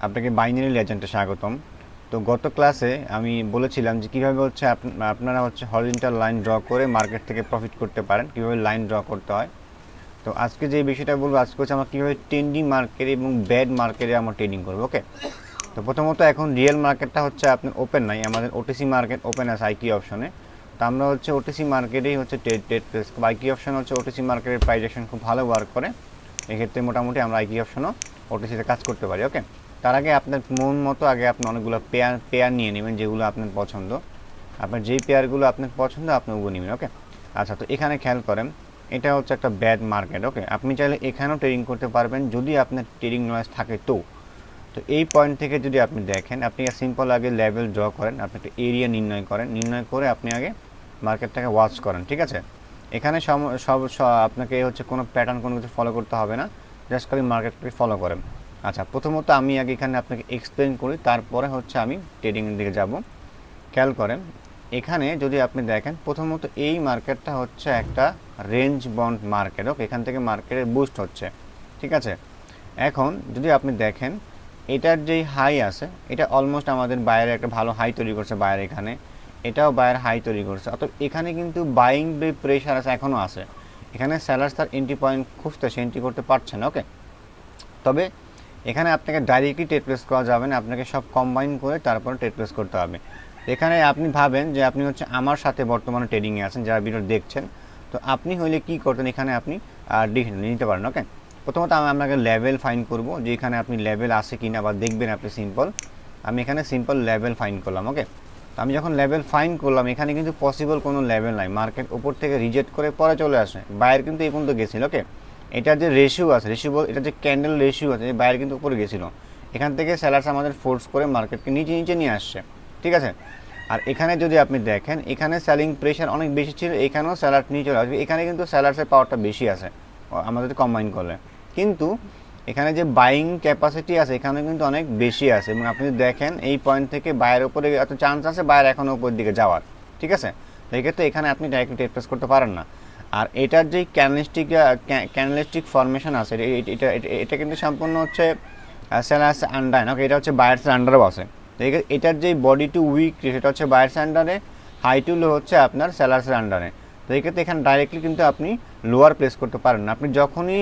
আপনাকে বাইনারি লেজেন্ডে স্বাগতম। তো গত ক্লাসে আমি বলেছিলাম যে কীভাবে হচ্ছে আপনারা হচ্ছে হরিজন্টাল লাইন ড্র করে মার্কেট থেকে প্রফিট করতে পারেন, কীভাবে লাইন ড্র করতে হয়। তো আজকে যে বিষয়টা বলবো, আজকে হচ্ছে আমরা কীভাবে ট্রেন্ডিং মার্কেট এবং ব্যাড মার্কেটে আমরা ট্রেডিং করবো। ওকে, তো প্রথমত এখন রিয়েল মার্কেটটা হচ্ছে আপনার ওপেন নাই, আমাদের ওটিসি মার্কেট ওপেন আছে আইকি অপশনে। তো আমরা হচ্ছে ওটিসি মার্কেটেই হচ্ছে ট্রেড প্লেস করবো। আইকি অপশন হচ্ছে ওটিসি মার্কেটের প্রাইস অ্যাকশন খুব ভালো ওয়ার্ক করে। এক্ষেত্রে মোটামুটি আমরা আইকি অপশনও ওটিসিতে কাজ করতে পারি। ওকে, তার আগে আপনার মন মতো আগে আপনি অনেকগুলো পেয়ার নিয়ে নেবেন যেগুলো আপনার পছন্দ। আপনার যেই পেয়ারগুলো আপনার পছন্দ আপনি ওগুলো নেবেন। ওকে, আচ্ছা, তো এখানে খেয়াল করেন এটা হচ্ছে একটা ব্যাড মার্কেট। ওকে, আপনি চাইলে এখানেও ট্রেডিং করতে পারবেন যদি আপনার ট্রেডিং নলেজ থাকে। তো তো এই পয়েন্ট থেকে যদি আপনি দেখেন, আপনি সিম্পল আগে লেভেল ড্র করেন, আপনি একটা এরিয়া নির্ণয় করেন, নির্ণয় করে আপনি আগে মার্কেটটাকে ওয়াচ করেন। ঠিক আছে, এখানে আপনাকে হচ্ছে কোনো প্যাটার্ন কোনো কিছু ফলো করতে হবে না, জাস্ট খালি মার্কেটটাকে ফলো করেন। আচ্ছা, প্রথমত আমি আগে এখানে আপনাকে এক্সপ্লেন করি, তারপরে হচ্ছে আমি ট্রেডিংয়ের দিকে যাব। খেয়াল করেন এখানে যদি আপনি দেখেন, প্রথমত এই মার্কেটটা হচ্ছে একটা রেঞ্জ বন্ড মার্কেট। ওকে, এখান থেকে মার্কেটের বুস্ট হচ্ছে। ঠিক আছে, এখন যদি আপনি দেখেন এটার যেই হাই আছে, এটা অলমোস্ট আমাদের বাইরে একটা ভালো হাই তৈরি করছে, বাইরে এখানে এটাও বাইরের হাই তৈরি করছে। অর্থাৎ এখানে কিন্তু বাইং প্রেশার আছে, এখনও আছে। এখানে সেলার্স তার এন্ট্রি পয়েন্ট খুঁজতেছে, এন্ট্রি করতে পারছে না। ওকে, তবে এখানে আপনাকে ডাইরেক্টলি ট্রেড প্লেস করা যাবে না, আপনাকে সব কম্বাইন করে তারপরে ট্রেড প্লেস করতে হবে। এখানে আপনি ভাবেন যে আপনি হচ্ছে আমার সাথে বর্তমানে ট্রেডিংয়ে আছেন, যারা ভিডিও দেখছেন, তো আপনি হইলে কী করতেন, এখানে আপনি ডিসিশন নিতে পারেন। ওকে, প্রথমত আমি আপনাকে লেভেল ফাইন করব, যে এখানে আপনি লেভেল আছে কি না বা দেখবেন আপনি সিম্পল। আমি এখানে সিম্পল লেভেল ফাইন করলাম। ওকে, তো আমি যখন লেভেল ফাইন করলাম, এখানে কিন্তু পসিবল কোনো লেভেল নাই, মার্কেট উপর থেকে রিজেক্ট করে পরে চলে আসে, বাইরে কিন্তু এই পর্যন্ত গেছিল। ওকে, এটার যে রেশিও আছে, এটার যে ক্যান্ডেল রেশিও আছে, বাইরে কিন্তু উপরে গেছিলো। এখান থেকে সেলার্স আমাদের ফোর্স করে মার্কেটকে নিচে নিয়ে আসছে। ঠিক আছে, আর এখানে যদি আপনি দেখেন, এখানে সেলিং প্রেশার অনেক বেশি ছিল, এখানেও সেলার নিয়ে চলে আসবে। এখানে কিন্তু সেলার্সের পাওয়ারটা বেশি আছে আমাদের কম্বাইন করলে, কিন্তু এখানে যে বাইং ক্যাপাসিটি আছে এখানে কিন্তু অনেক বেশি আছে। এবং আপনি দেখেন এই পয়েন্ট থেকে বাইরের উপরে এত চান্স আছে, বাইরে এখনও উপর দিকে যাওয়ার। ঠিক আছে, এক্ষেত্রে এখানে আপনি ডাইরেক্টলি ট্রেড প্লেস করতে পারেন না। আর এটার যে ক্যান্ডেলিস্টিক ফরমেশন আছে, এটা এটা কিন্তু সম্পূর্ণ হচ্ছে সেলার্স আন্ডার। ওকে, এটা হচ্ছে বায়ার্সের আন্ডারও আছে। এটার যে বডি টু উইক সেটা হচ্ছে বায়ার্স আন্ডারে, হাই টু লো হচ্ছে আপনার সেলার্সের আন্ডারে। তো এক্ষেত্রে এখানে ডাইরেক্টলি কিন্তু আপনি লোয়ার প্লেস করতে পারেন না। আপনি যখনই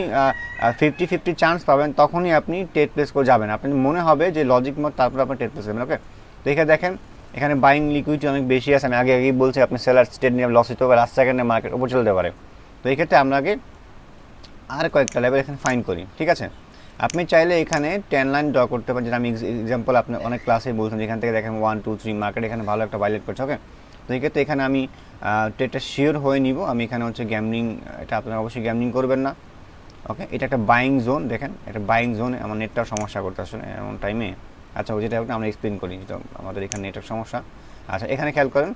50-50 চান্স পাবেন তখনই আপনি ট্রেড প্লেস করে যাবেন, আপনি মনে হবে যে লজিক মত, তারপর আপনি ট্রেড প্লেস করবেন। ওকে, তো এখানে দেখেন এখানে বাইং লিকুইডিটি অনেক বেশি আছে। আমি আগেই বলছি আপনি সেলার ট্রেড নিয়ে লস হতে হবে, লাস্ট সেকেন্ডে মার্কেট উপর চলতে পারে। তো এই ক্ষেত্রে আমরা আগে আর কয়েকটা লেভেল এখানে ফাইন করি। ঠিক আছে, আপনি চাইলে এখানে 10 লাইন ড্র করতে পারেন, যেটা আমি এক্সাম্পল আপনি অনেক ক্লাসেই বলছেন। এখান থেকে দেখেন 1 2 3 মার্কেট এখানে ভালো একটা ভাইলেট করছে। ওকে, তো এই ক্ষেত্রে এখানে আমি ট্রেডটা শিওর হয়ে নিব। আমি এখানে হচ্ছে গ্যামলিং, এটা আপনারা অবশ্যই গ্যামলিং করবেন না। ওকে, এটা একটা বাইং জোন, দেখেন এটা বাইং জোনে আমার নেটটাও সমস্যা করতে আসলে এমন টাইমে। আচ্ছা, যেটা আমরা এক্সপ্লেন করি, যেটা আমাদের এখানে নেটওয়ার্ক সমস্যা। আচ্ছা, এখানে খেয়াল করেন,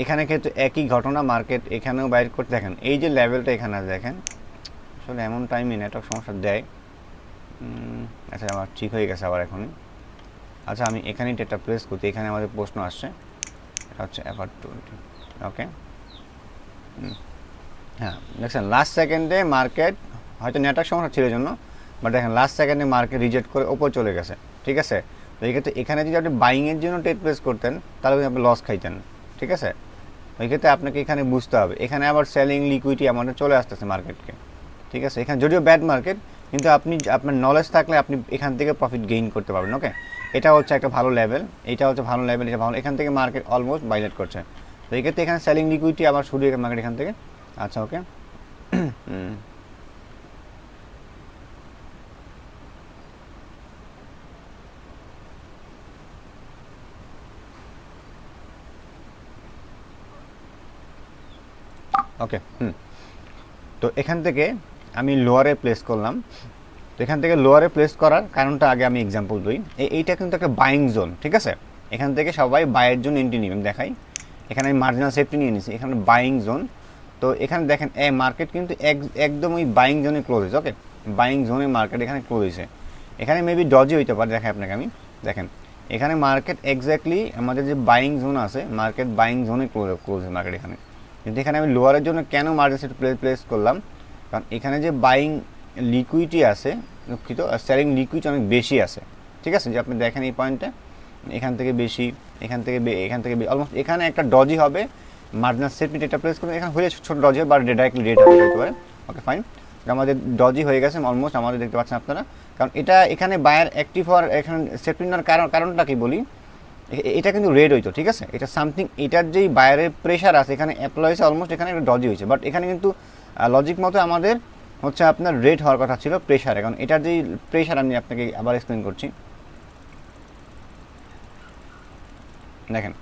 এখানে কিন্তু একই ঘটনা, মার্কেট এখানেও বাইর করতে দেখেন এই যে লেভেলটা এখানে দেখেন, আসলে এমন টাইমে নেটওয়ার্ক সমস্যা দেয়। আচ্ছা, আমার ঠিক হয়ে গেছে আবার এখনই। আচ্ছা, আমি এখানেই ডেটা প্লেস করছি, এখানে আমাদের প্রশ্ন আসছে, এটা হচ্ছে এভার 20। ওকে, হ্যাঁ দেখছেন লাস্ট সেকেন্ডে মার্কেট, হয়তো নেটওয়ার্ক সমস্যা ছিল জন্য, বাট দেখেন লাস্ট সেকেন্ডে মার্কেট রিজেক্ট করে ওপর চলে গেছে। ঠিক আছে, তো এই ক্ষেত্রে এখানে যদি আপনি বাইংয়ের জন্য ট্রেড প্লেস করতেন তাহলে আপনি লস খাইতেন। ঠিক আছে, ওই ক্ষেত্রে আপনাকে এখানে বুঝতে হবে, এখানে আবার সেলিং লিকুইডিটি আমাদের চলে আসতেছে মার্কেটকে। ঠিক আছে, এখানে যদিও ব্যাড মার্কেট, কিন্তু আপনি আপনার নলেজ থাকলে আপনি এখান থেকে প্রফিট গেইন করতে পারবেন। ওকে, এটা হচ্ছে একটা ভালো লেভেল, এটা হচ্ছে ভালো লেভেল, এটা ভালো, এখান থেকে মার্কেট অলমোস্ট ভাইলেট করছে। তো এই ক্ষেত্রে এখানে সেলিং লিকুইডিটি আবার শুরু হয়ে মার্কেট এখান থেকে। আচ্ছা, ওকে, ওকে, তো এখান থেকে আমি লোয়ারে প্লেস করলাম। তো এখান থেকে লোয়ারে প্লেস করার কারণটা আগে আমি এক্সাম্পল দিই। এইটা কিন্তু একটা বাইং জোন। ঠিক আছে, এখান থেকে সবাই বাইয়ের জন্য এন্ট্রি নেবেন। দেখাই, এখানে আমি মার্জিনাল সেফটি নিয়ে নিছি, এখানে বাইং জোন। তো এখানে দেখেন মার্কেট কিন্তু একদম ওই বাইং জোনে ক্লোজ হয়েছে। ওকে, বাইং জোনে মার্কেট এখানে ক্লোজ হয়েছে। এখানে মেবি ডজি হইতে পারে, দেখাই আপনাকে আমি। দেখেন এখানে মার্কেট এক্স্যাক্টলি আমাদের যে বাইং জোন আছে, মার্কেট বাইং জোনে ক্লোজ হয়েছে মার্কেট এখানে। কিন্তু এখানে আমি লোয়ারের জন্য কেন মার্জিন সেফটি প্লেস করলাম, কারণ এখানে যে বাইং লিকুইডিটি আছে, দুঃখিত, সেলিং লিকুইড অনেক বেশি আছে। ঠিক আছে, যে আপনি দেখেন এই পয়েন্টে এখান থেকে বেশি, এখান থেকে অলমোস্ট এখানে একটা ডজি হবে, মার্জিনাল সেট মিট এটা প্রেস করবেন, এখানে হলে ছোট ডজি হবে বা ডাইরেক্টলি রেড হতে পারে। ওকে ফাইন, আমাদের ডজি হয়ে গেছে অলমোস্ট, আমাদের দেখতে পাচ্ছেন আপনারা, কারণ এটা এখানে বায়ার অ্যাক্টিভ হওয়ার এখানে সেট মিট নেওয়ার কারণটা কি বলি, এটা কিন্তু রেড হইতো, ঠিক আছে, এটা সামথিং এটার যেই বায়ারের প্রেশার আছে এখানে অ্যাপ্লাই হয়েছে, অলমোস্ট এখানে একটা ডজি হয়েছে, বাট এখানে কিন্তু লজিক মতো আমাদের হচ্ছে আপনার রেড হওয়ার কথা ছিল প্রেশার। এখন এটার যেই প্রেশার আমি আপনাকে আবার এক্সপ্লেন করছি, দেখেন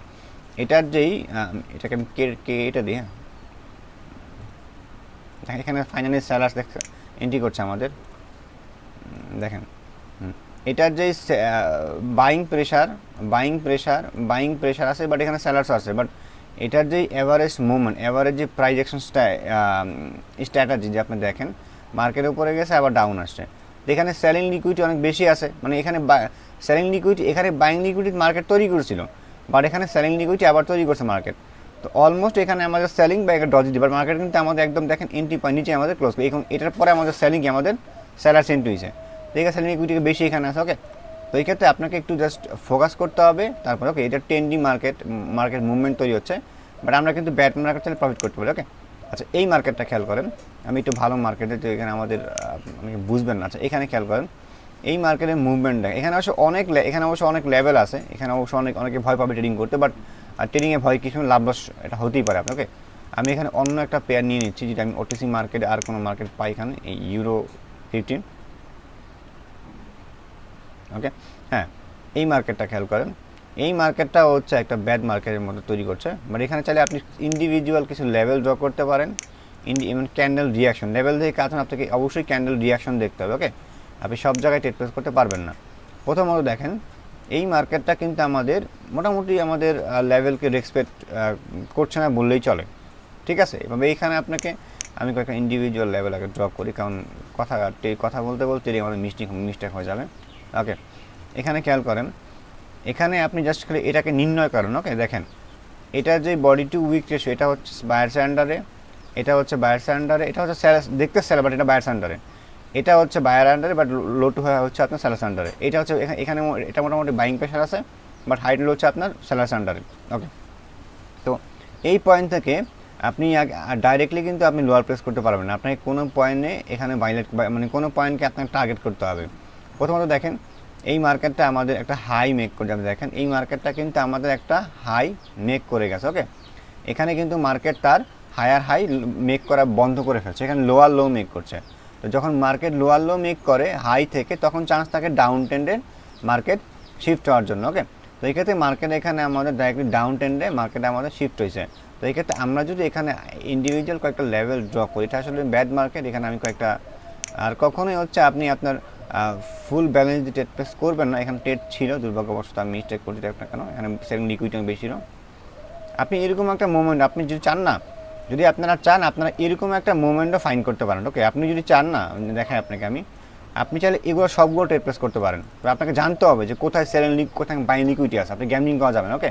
এটার যেই এটাকে আমি কে এটা দিয়ে দেখেন এখানে ফাইনালি স্যালার্স এন্ট্রি করছে আমাদের, দেখেন এটার যেই বাইং প্রেশার আছে, বাট এখানে স্যালার্স আছে, বাট এটার যেই অ্যাভারেজ মুভমেন্ট, অ্যাভারেজ যে প্রাইস অ্যাকশন স্ট্র্যাটাজি যে আপনি দেখেন মার্কেটের উপরে গেছে আবার ডাউন আসছে, এখানে সেলিং লিকুইডিটি অনেক বেশি আছে, মানে এখানে সেলিং লিকুইডিটি, এখানে বাইং লিকুইডিটি মার্কেট তৈরি করেছিল, বাট এখানে সেলিং লিকুইডিটি আবার তৈরি করছে মার্কেট, তো অলমোস্ট এখানে আমাদের সেলিং বা একটা ডজি দিবার মার্কেট কিন্তু আমাদের একদম দেখেন এন্ট্রি পয়েন্ট নিচে আমাদের ক্লোজ করে, এখন এটার পরে আমাদের সেলিংয়ে আমাদের সেলার এন্ট্রি হয়েছে, ঠিক আছে, সেলিং লিকুইডিটি বেশি এখানে আছে। ওকে, তো এই ক্ষেত্রে আপনাকে একটু জাস্ট ফোকাস করতে হবে, তারপরে ওকে এটা ট্রেন্ডিং মার্কেট মুভমেন্ট তৈরি হচ্ছে, বাট আমরা কিন্তু ব্যাড মার্কেট চাইলে প্রফিট করতে পারি। ওকে, আচ্ছা এই মার্কেটটা খেয়াল করেন, আমি একটু ভালো মার্কেটে, তো এখানে আমাদের আপনি বুঝবেন না, আচ্ছা এখানে খেয়াল করেন এই মার্কেটের মুভমেন্টটা, এখানে অবশ্য অনেক লেভেল আছে, এখানে অবশ্য অনেকে ভয় পাবে ট্রেডিং করতে, বাট ট্রেডিংয়ে ভয় কিছু লাভ লস এটা হতেই পারে আপনার। ওকে, আমি এখানে অন্য একটা পেয়ার নিয়ে নিচ্ছি, যেটা আমি ওটিসি মার্কেটে আর কোনো মার্কেট পাই এখানে, এই ইউরো 15। ওকে, হ্যাঁ এই মার্কেটটা খেয়াল করেন, এই মার্কেটটা হচ্ছে একটা ব্যাড মার্কেটের মতো তৈরি করছে, বাট এখানে চাইলে আপনি ইন্ডিভিজুয়াল কিছু লেভেল ড্র করতে পারেন, ইভেন ক্যান্ডেল রিয়াকশন লেভেল থেকে কাজ আপনাকে অবশ্যই ক্যান্ডেল রিয়াকশন দেখতে হবে। ওকে, আপনি সব জায়গায় ট্রেড প্লেস করতে পারবেন না। প্রথমত দেখেন এই মার্কেটটা কিন্তু আমাদের মোটামুটি আমাদের লেভেলকে রেসপেক্ট করছে না বললেই চলে, ঠিক আছে, এভাবে এইখানে আপনাকে আমি কয়েকটা ইন্ডিভিজুয়াল লেভেল আগে ড্র করি, কারণ কথা বলতে আমাদের মিস্টেক হয়ে যাবে। ওকে, এখানে খেয়াল করেন, এখানে আপনি জাস্ট খালি এটাকে নির্ণয় করেন। ওকে, দেখেন এটার যে বডি টু উইক রেশিও, এটা হচ্ছে বায়ার্স আন্ডারে, এটা হচ্ছে দেখতে সেলার, বাট এটা বায়ার্স আন্ডারে, এটা হচ্ছে বায়ার আন্ডারে, বাট লো টু হচ্ছে আপনার সেলার্স আন্ডারে, এটা হচ্ছে এখানে এটা মোটামুটি বাইং প্রেশার আছে, বাট হাইট লো হচ্ছে আপনার সেলার্স আন্ডারে। ওকে, তো এই পয়েন্ট থেকে আপনি ডাইরেক্টলি কিন্তু আপনি লোয়ার প্রেস করতে পারবেন না, আপনাকে কোনো পয়েন্টে এখানে মানে কোনো পয়েন্টকে আপনাকে টার্গেট করতে হবে। প্রথমত দেখেন এই মার্কেটটা আমাদের একটা হাই মেক করে যাবে, দেখেন এই মার্কেটটা কিন্তু আমাদের একটা হাই মেক করে গেছে। ওকে, এখানে কিন্তু মার্কেট তার হায়ার হাই মেক করা বন্ধ করে ফেলছে, এখানে লোয়ার লো মেক করছে, তো যখন মার্কেট লোয়ার লো মেক করে হাই থেকে, তখন চান্স থাকে ডাউন ট্রেন্ডের মার্কেট শিফট হওয়ার জন্য। ওকে, তো এই ক্ষেত্রে মার্কেট এখানে আমাদের ডাইরেক্টলি ডাউন ট্রেন্ডে মার্কেট আমাদের শিফট হয়েছে, তো এই ক্ষেত্রে আমরা যদি এখানে ইন্ডিভিজুয়াল কয়েকটা লেভেল ড্র করি, এটা আসলে ব্যাড মার্কেট, এখানে আমি কয়েকটা, আর কখনোই হচ্ছে আপনি আপনার ফুল ব্যালেন্স দিয়ে ট্রেড প্লেস করবেন না, এখানে ট্রেড ছিল দুর্ভাগ্যবশত আমি মিস্টেক করছি একটা, কেন এখানে সেলিং লিকুইডিটি বেশি ছিল। আপনি এরকম একটা মোমেন্ট আপনি যদি চান না, যদি আপনারা চান আপনারা এরকম একটা মোমেন্টও ফাইন করতে পারেন। ওকে, আপনি যদি চান না, দেখাই আপনাকে আমি, আপনি চাইলে এগুলো সবগুলো ট্রেড প্লেস করতে পারেন, তো আপনাকে জানতে হবে যে কোথায় সেলিং কোথায় বাইং লিকুইডিটি আছে, আপনি গ্যামলিং করা যাবেন। ওকে,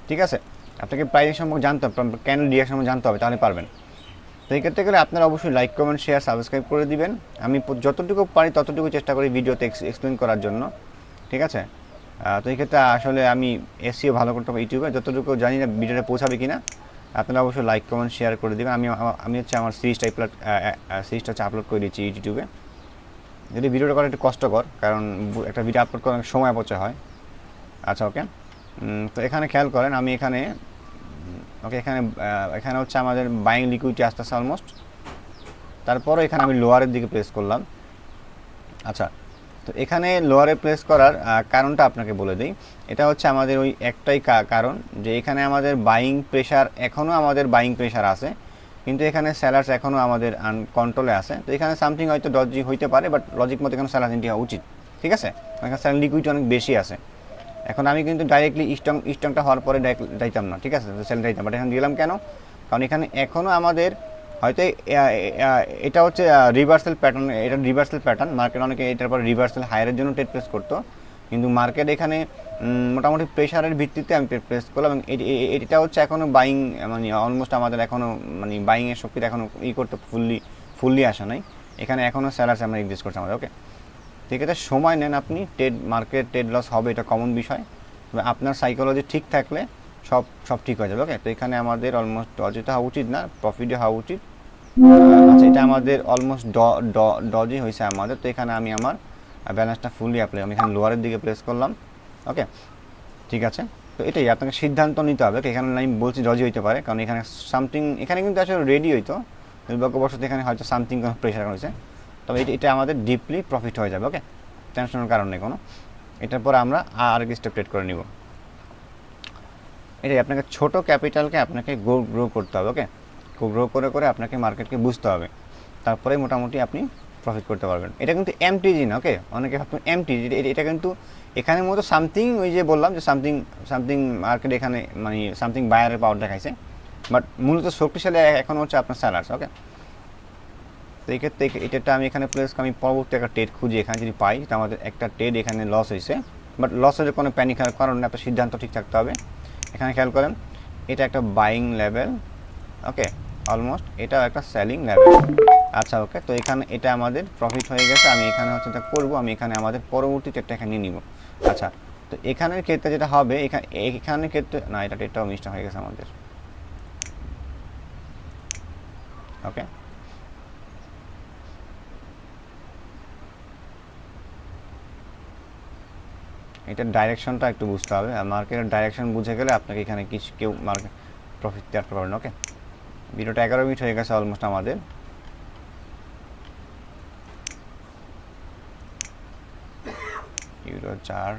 ঠিক আছে, আপনাকে প্রাইস সম্পর্কে জানতে হবে, ক্যান্ডেল রিয়াকশন সম্পর্কে জানতে হবে, তাহলে পারবেন। তো এই ক্ষেত্রে গেলে আপনারা অবশ্যই লাইক কমেন্ট শেয়ার সাবস্ক্রাইব করে দিবেন, আমি যতটুকু পারি ততটুকু চেষ্টা করি ভিডিওতে এক্সপ্লেন করার জন্য, ঠিক আছে। তো এই ক্ষেত্রে আসলে আমি এসইও ভালো করতে হবে ইউটিউবে, যতটুকু জানি না ভিডিওটা পৌঁছাবে কিনা, আপনারা অবশ্যই লাইক কমেন্ট শেয়ার করে দেবেন। আমি হচ্ছে আমার সিরিজটা হচ্ছে আপলোড করে দিচ্ছি ইউটিউবে, যদি ভিডিওটা করা একটু কষ্টকর, কারণ একটা ভিডিও আপলোড করার সময় অপচয় হয়। আচ্ছা ওকে, তো এখানে খেয়াল করেন আমি এখানে ওকে এখানে হচ্ছে আমাদের বাইং লিকুইডিটি আসতেছে অলমোস্ট, তারপরে এখানে আমি লোয়ারের দিকে প্লেস করলাম। আচ্ছা, তো এখানে লোয়ারে প্লেস করার কারণটা আপনাকে বলে দিই, এটা হচ্ছে আমাদের ওই একটাই কারণ যে এখানে আমাদের বাইং প্রেশার, এখনও আমাদের বাইং প্রেশার আছে, কিন্তু এখানে সেলার্স এখনও আমাদের কন্ট্রোলে আছে, তো এখানে সামথিং হয়তো ডজি হইতে পারে, বাট লজিক মতো এখানে সেলার এন্ট্রি হওয়া উচিত, ঠিক আছে, এখানে সেলার লিকুইডিটি অনেক বেশি আছে। এখন আমি কিন্তু ডাইরেক্টলি স্ট্রংটা হওয়ার পরে যাইতাম না, ঠিক আছে, সেল যাইতাম, বাট এখানে দিলাম কেন, কারণ এখানে এখনও আমাদের হয়তো এটা হচ্ছে রিভার্সাল প্যাটার্ন, মার্কেট অনেকে এটার পর রিভার্সাল হায়ারের জন্য ট্রেড প্লেস করতো, কিন্তু মার্কেট এখানে মোটামুটি প্রেশারের ভিত্তিতে আমি ট্রেড প্লেস করলাম, এবং এটা হচ্ছে এখনও বাইং, মানে অলমোস্ট আমাদের এখনও মানে বাইংয়ের শক্তিটা এখনও করতে ফুললি আসা নাই, এখানে এখনও সেলার্স আমরা এক্সিস্ট করছে আমাদের। ওকে, ঠিক আছে, সময় নেন আপনি, মার্কেট ট্রেড লস হবে, এটা কমন বিষয়, তবে আপনার সাইকোলজি ঠিক থাকলে সব সব ঠিক হয়ে যাবে। ওকে, তো এখানে আমাদের অলমোস্ট ডজে হওয়া উচিত না, প্রফিটে হওয়া উচিত। আচ্ছা, এটা আমাদের অলমোস্ট ডজই হয়েছে আমাদের। তো এখানে আমি আমার ব্যালেন্সটা ফুললি অ্যাপ্লাই, আমি এখানে লোয়ারের দিকে প্রেস করলাম। ওকে, ঠিক আছে, তো এটাই আপনাকে সিদ্ধান্ত নিতে হবে। এখানে আমি বলছি ডজই হইতে পারে, কারণ এখানে সামথিং, এখানে কিন্তু আসলে রেডি হইতো, দুর্ভাগ্যবশত এখানে হয়তো সামথিং কোনো প্রেশার হয়েছে, তবে এটা আমাদের ডিপলি প্রফিট হয়ে যাবে। ওকে, টেনশনের কারণ নেই কোনো। এটার পর আমরা আর কি স্টেপ ট্রেড করে নিব। এটাই আপনাকে ছোট ক্যাপিটালকে আপনাকে গ্রো করতে হবে। ওকে, গ্রো করে করে আপনাকে মার্কেটকে বুঝতে হবে, তারপরে মোটামুটি আপনি প্রফিট করতে পারবেন। এটা কিন্তু এমটিজি না। ওকে, অনেকে ভাবছেন এমটিজি, এটা কিন্তু এখানে মতো সামথিং, ওই যে বললাম যে সামথিং সামথিং মার্কেট এখানে মানে সামথিং বায়ারের পাওয়ার দেখাইছে, বাট মূলত শক্তিশালী এখন হচ্ছে আপনার স্যালার্স। ওকে, তো এই ক্ষেত্রে এটা আমি এখানে প্লেস, আমি পরবর্তী একটা ট্রেড খুঁজি এখানে যদি পাই, তো আমাদের একটা ট্রেড এখানে লস হয়েছে, বাট লস হলে কোনো প্যানিক হওয়ার কারণ না, আপনার সিদ্ধান্ত ঠিক থাকতে হবে। এখানে খেয়াল করেন, এটা একটা বাইং লেভেল। ওকে, অলমোস্ট এটাও একটা সেলিং লেভেল। আচ্ছা, ওকে, তো এখানে এটা আমাদের প্রফিট হয়ে গেছে, আমি এখানে হচ্ছে এটা করবো, আমি এখানে আমাদের পরবর্তী ট্রেডটা এখানে নিয়ে নিব। আচ্ছা, তো এখানের ক্ষেত্রে যেটা হবে, এখানের ক্ষেত্রে না, এটা ট্রেডটাও মিসটা হয়ে গেছে আমাদের। ওকে, এটার ডাইরেকশনটা একটু বুঝতে হবে, আর মার্কেটের ডাইরেকশন বুঝে গেলে আপনাকে এখানে কেউ মার্কেট প্রফিট দেখতে পারবেন। ওকে, ভিডিওটা 11 মিনিট হয়ে গেছে অলমোস্ট আমাদের। ইউরো 4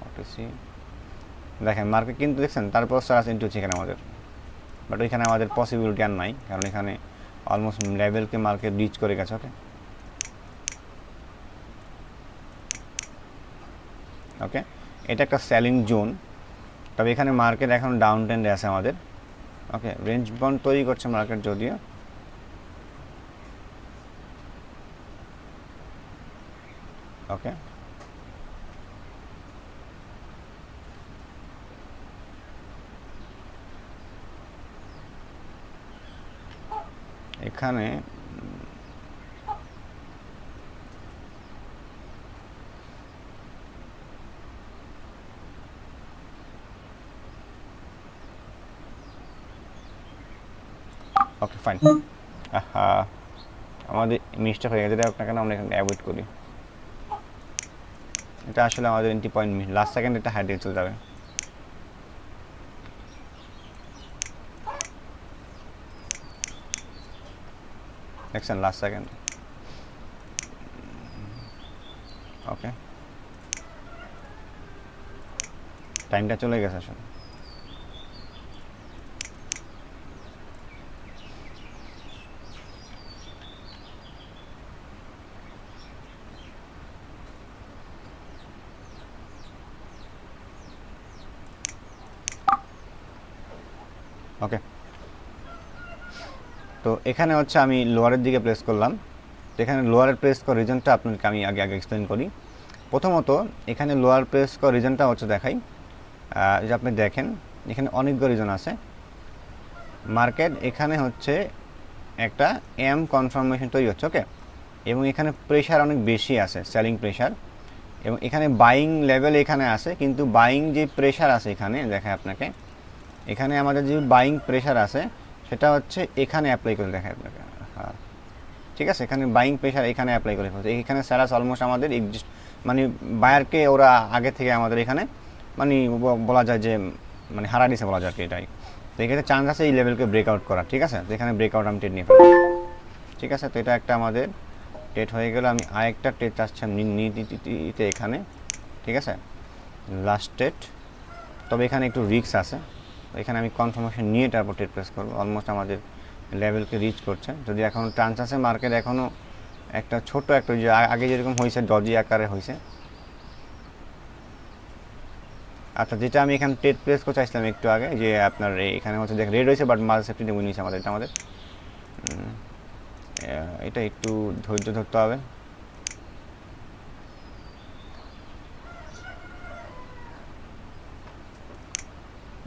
ওটিসি দেখেন, মার্কেট কিন্তু দেখছেন, তারপর সারাস ইন্টু হচ্ছে এখানে আমাদের, বাট ওইখানে আমাদের পসিবিলিটি আর নাই, কারণ এখানে অলমোস্ট লেভেলকে মার্কেট রিচ করে গেছে। ওকে, ওকে, এটা একটা সেলিং জোন, তবে এখানে মার্কেট এখন ডাউন ট্রেন্ডে আছে আমাদের। ওকে, রেঞ্জ বন্ড তৈরি করছে মার্কেট যদিও। ওকে, এখানে ওকে ফাইন, আমাদের মিস্টেক হয়ে গেছে, এটা আপনাকে আমরা এখানে অ্যাভয়েড করি। এটা আসলে আমাদের entry point miss, last second এটা হাইড চলে যাবে। দেখছেন, লাস্ট সেকেন্ড। ওকে, টাইমটা চলে গেছে আসলে। ওকে, তো এখানে হচ্ছে আমি লোয়ারের দিকে প্রেস করলাম। তো এখানে লোয়ারের প্রেস করার রিজনটা আপনাকে আমি আগে এক্সপ্লেন করি। প্রথমত এখানে লোয়ার প্রেস করার রিজনটা হচ্ছে দেখাই, যে আপনি দেখেন এখানে অনেকগুলো রিজন আছে। মার্কেট এখানে হচ্ছে একটা এম কনফার্মেশন তৈরি হচ্ছে। ওকে, এবং এখানে প্রেশার অনেক বেশি আছে, সেলিং প্রেশার, এবং এখানে বাইং লেভেল এখানে আছে, কিন্তু বাইং যে প্রেশার আছে এখানে দেখায় আপনাকে, এখানে আমাদের যে বাইং প্রেশার আছে সেটা হচ্ছে এখানে অ্যাপ্লাই করে দেখায় আপনাকে। হ্যাঁ, ঠিক আছে, এখানে বাইং প্রেশার এখানে অ্যাপ্লাই করে ফেলছে, এখানে স্যালাস অলমোস্ট আমাদের মানে বায়ারকে ওরা আগে থেকে আমাদের এখানে মানে বলা যায় যে মানে হারা দিছে বলা যায় আর কি, এটাই। তো এক্ষেত্রে চান্স আছে এই লেভেলকে ব্রেকআউট করার। ঠিক আছে, তো এখানে ব্রেকআউট আমি ট্রেড নিয়ে ফেলবো। ঠিক আছে, তো এটা একটা আমাদের ট্রেড হয়ে গেল। আমি আরেকটা ট্রেড চাচ্ছি নিতে এখানে। ঠিক আছে, লাস্ট ট্রেড, তবে এখানে একটু রিস্ক আছে, এখানে আমি কনফার্মেশন নিয়ে তারপর ট্রেড প্রেস করবো। অলমোস্ট আমাদের লেভেলকে রিচ করছে, যদি এখনও চান্স আছে, মার্কেট এখনও একটা ছোট একটা যে আগে যেরকম হয়েছে ডজি আকারে হয়েছে। আচ্ছা, যেটা আমি এখানে ট্রেড প্লেস করতে চাইছিলাম একটু আগে, যে আপনার এখানে হচ্ছে দেখ রেড হয়েছে, বাট মাল সেফটি নিয়ে নিয়েছে আমাদের, এটা আমাদের এটা একটু ধৈর্য ধরতে হবে।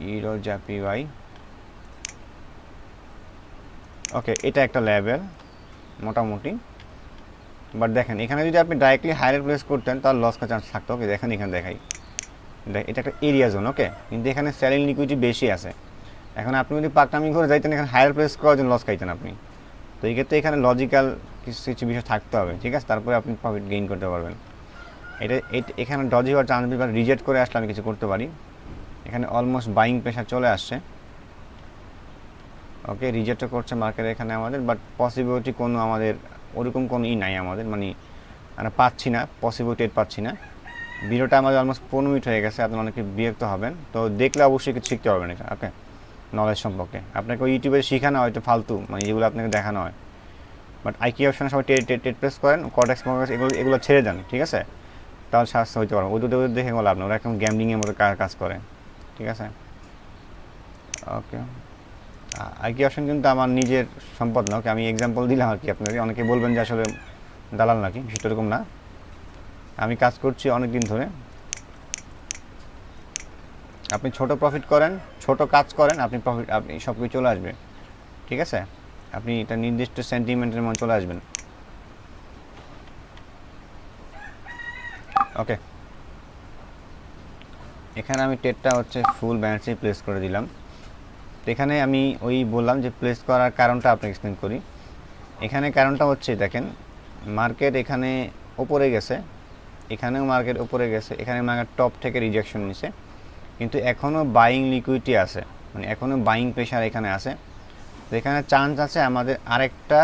ইউরো জাপি ওয়াই, ওকে, এটা একটা লেভেল মোটামুটি, বাট দেখেন এখানে যদি আপনি ডাইরেক্টলি হায়ার প্লেস করতেন তাহলে লস করার চান্স থাকতো। ওকে দেখেন এখানে দেখাই, এটা একটা এরিয়া জোন। ওকে, কিন্তু এখানে সেলিং লিকুইডিটি বেশি আছে। এখন আপনি যদি পাকনামি করে যাইতেন এখানে হায়ার প্লেস করার জন্য লস খাইতেন আপনি। তো এই ক্ষেত্রে এখানে লজিক্যাল কিছু কিছু বিষয় থাকতে হবে, ঠিক আছে, তারপরে আপনি প্রফিট গেইন করতে পারবেন। এটা এখানে ডজি হওয়ার চান্স বেশি, রিজেক্ট করে আসলে আমি কিছু করতে পারি। এখানে অলমোস্ট বাইং প্রেশার চলে আসছে। ওকে, রিজেক্টও করছে মার্কেট এখানে আমাদের, বাট পসিবিলিটি কোনো আমাদের ওরকম কোনো নাই আমাদের, মানে আমরা পাচ্ছি না, পসিবিলিটি পাচ্ছি না। ভিডিওটা আমাদের অলমোস্ট 15 মিনিট হয়ে গেছে, আপনারা অনেকে বিরক্ত হবেন, তো দেখলে অবশ্যই কিছু শিখতে পারবেন এটা। ওকে, নলেজ সম্পর্কে আপনাকে ইউটিউবে শেখানো হয়, একটু ফালতু মানে যেগুলো আপনাকে দেখানো হয়। বাট আইকিউ অপশানে সবাই টেট প্রেস করেন, কটেক্স মর্গেজ এগুলো ছেড়ে দেন, ঠিক আছে, তাহলে সাহস হইতে পারবো। ওদের দেখে গেলো আপনার, ওরা একদম গ্যামলিংয়ের মতো কাজ করে, ঠিক আছে। ওকে, আইকিউ অপশন কিন্তু আমার নিজের সম্পদ না। ওকে, আমি এক্সাম্পল দিলাম আর কি আপনাকে। অনেকে বলবেন যে আসলে দালাল নাকি, সেটা এরকম না। আমি কাজ করছি অনেক দিন ধরে। আপনি ছোট প্রফিট করেন, ছোট কাজ করেন, আপনি প্রফিট আপনি সব কিছু চলে আসবে, ঠিক আছে। আপনি এটা নির্দিষ্ট সেন্টিমেন্টের মধ্যে চলে আসবেন। ওকে, এখানে আমি টেটটা হচ্ছে ফুল ব্যালেন্সে প্লেস করে দিলাম। তো এখানে আমি ওই বললাম যে প্লেস করার কারণটা আপনাকে এক্সপ্লেন করি। এখানে কারণটা হচ্ছে দেখেন, মার্কেট এখানে ওপরে গেছে, এখানেও মার্কেট ওপরে গেছে, এখানে মার্কেট টপ থেকে রিজেকশন নিছে, কিন্তু এখনও বাইং লিকুইডিটি আছে, মানে এখনও বাইং প্রেশার এখানে আছে। তো এখানে চান্স আছে আমাদের আরেকটা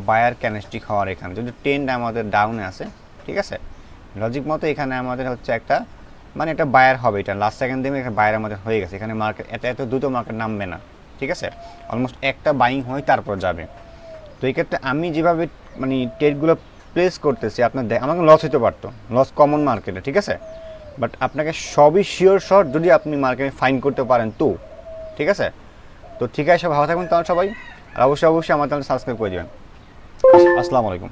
বায়ার ক্যান্ডেলস্টিক হওয়ার, এখানে যদি ট্রেন্ড আমাদের ডাউনে আছে, ঠিক আছে, লজিক মতো এখানে আমাদের হচ্ছে একটা মানে একটা বায়ার হবে। এটা লাস্ট সেকেন্ড দিনে একটা বায়ার আমাদের হয়ে গেছে, এখানে মার্কেট এত দ্রুত মার্কেট নামবে না, ঠিক আছে, অলমোস্ট একটা বাইং হয়ে তারপর যাবে। তো এই ক্ষেত্রে আমি যেভাবে মানে ট্রেডগুলো প্লেস করতেছি, আপনার আমাকে লস হতে পারতো, লস কমন মার্কেটে, ঠিক আছে, বাট আপনাকে সবই শিওর শর্ট যদি আপনি মার্কেটে ফাইন করতে পারেন তো, ঠিক আছে। তো ঠিক আছে, ভালো থাকবেন তাহলে সবাই, আর অবশ্যই আমার চ্যানেল সাবস্ক্রাইব করে দেবেন। আসসালামু আলাইকুম।